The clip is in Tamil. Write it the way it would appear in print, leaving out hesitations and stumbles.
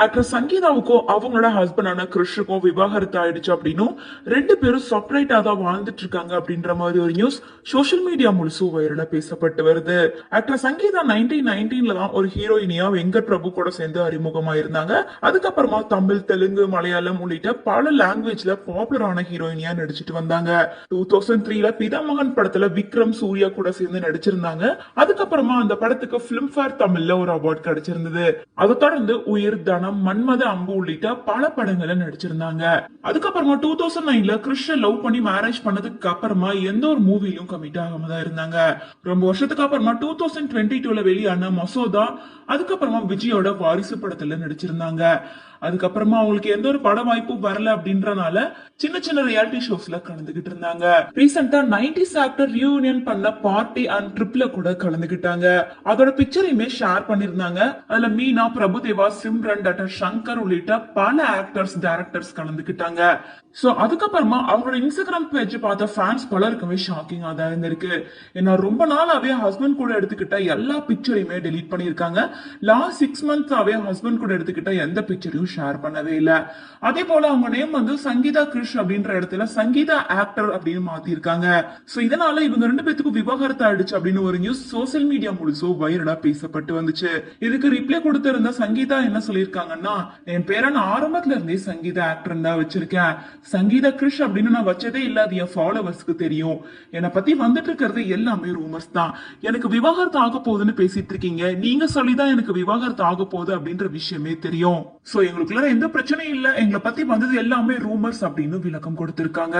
ஆக்டர் சங்கீதாவுக்கும் அவங்களோட ஹஸ்பண்டான கிறிஷுக்கும் விவாகரத்து ஆயிடுச்சு அப்படின்னும் ரெண்டு பேரும் செப்பரேட்டா தான் வாழ்ந்துட்டு இருக்காங்க அப்படின்ற மாதிரி ஒரு நியூஸ் சோசியல் மீடியா முழுசும் வைரலா பேசப்பட்டு வருது. ஆக்டர் சங்கீதா 1919ல தான் ஒரு ஹீரோயினியா வெங்கட் பிரபு கூட சேர்ந்து அறிமுகமா இருந்தாங்க. அதுக்கப்புறமா தமிழ், தெலுங்கு, மலையாளம் உள்ளிட்ட பல லாங்குவேஜ்ல பாப்புலரான ஹீரோயினியா நடிச்சிட்டு வந்தாங்க. 2003ல பிதாமகன் படத்துல விக்ரம், சூர்யா கூட சேர்ந்து நடிச்சிருந்தாங்க. அதுக்கப்புறமா அந்த படத்துக்கு பிலிம்ஃபேர் தமிழ்ல ஒரு அவார்ட் கிடைச்சிருந்தது. அதை தொடர்ந்து உயிர், தனம், மன்மத அம்பு உள்ளிட்ட பல படங்களை நடிச்சிருந்தாங்க. அதுக்கப்புறமா 2009ல கிறிஷ லவ் பண்ணி மேரேஜ் பண்ணதுக்கு அப்புறமா எந்த ஒரு மூவிலும் கமிட் ஆகாம தான் இருந்தாங்க. ரொம்ப வருஷத்துக்கு அப்புறமா 2022ல வெளியான மசோதா, அதுக்கப்புறமா விஜயோட வாரிசு படத்துல நடிச்சிருந்தாங்க. அதுக்கப்புறமா அவங்களுக்கு எந்த ஒரு பட வாய்ப்பும் வரல அப்படின்றனால சின்ன சின்ன ரியாலிட்டி ஷோஸ்ல கலந்துகிட்டு இருந்தாங்க. ரீசெண்டா 90s ஆக்டர் ரியூனியன் பண்ண பார்ட்டி அண்ட் ட்ரிப்ல கூட கலந்துகிட்டாங்க. அதோட பிக்சரையுமே ஷேர் பண்ணிருந்தாங்க. அதுல மீனா, பிரபுதேவா, சிம்ரன், டாக்டர் சங்கர் உள்ளிட்ட பல ஆக்டர்ஸ், டைரக்டர்ஸ் கலந்துகிட்டாங்க. சோ அதுக்கப்புறமா அவங்களோட இன்ஸ்டாகிராம் பேஜ் பார்த்த ஃபேன்ஸ் பலருக்குமே ஷாக்கிங்கா தான் இருந்திருக்கு. ஏன்னா ரொம்ப நாளாவே ஹஸ்பண்ட் கூட எடுத்துக்கிட்ட எல்லா பிக்சரையுமே டெலீட் பண்ணிருக்காங்க. லாஸ்ட் 6 மந்த்ஸாவே ஹஸ்பண்ட் கூட எடுத்துக்கிட்ட எந்த பிக்சரையும் ஷேர் பண்ணவே இல்ல. அதே போல அவங்க நேம் வந்து சங்கீதா கிருஷ் அப்படின்ற இடத்துல சங்கீதா ஆக்டர் அப்படின்னு மாத்திருக்காங்க. சோ இதனால இவங்க ரெண்டு பேத்துக்கும் விவாகரத்து ஆயிடுச்சு அப்படின்னு ஒரு நியூஸ் சோசியல் மீடியா முழுசும் வைரலா பேசப்பட்டு வந்துச்சு. இதுக்கு ரிப்ளை கொடுத்திருந்த சங்கீதா என்ன சொல்லிருக்காங்கன்னா, என் பேரை நான் ஆரம்பத்துல இருந்தே சங்கீதா ஆக்டர் தான் வச்சிருக்கேன். சங்கீதா கிருஷ் அப்படின்னு நான் வச்சதே இல்ல. அது என் ஃபாலோவர்ஸ்க்கு தெரியும். என்னை பத்தி வந்துட்டு இருக்கிறது எல்லாமே ரூமர்ஸ் தான். எனக்கு விவாகரத்து ஆக போகுதுன்னு பேசிட்டு இருக்கீங்க. நீங்க சொல்லிதான் எனக்கு விவாகரத்து ஆக போகுது அப்படின்ற விஷயமே தெரியும். சோ எங்களுக்குள்ள எந்த பிரச்சனையும் இல்ல. எங்களை பத்தி வந்தது எல்லாமே ரூமர்ஸ் அப்படின்னு விளக்கம் கொடுத்திருக்காங்க.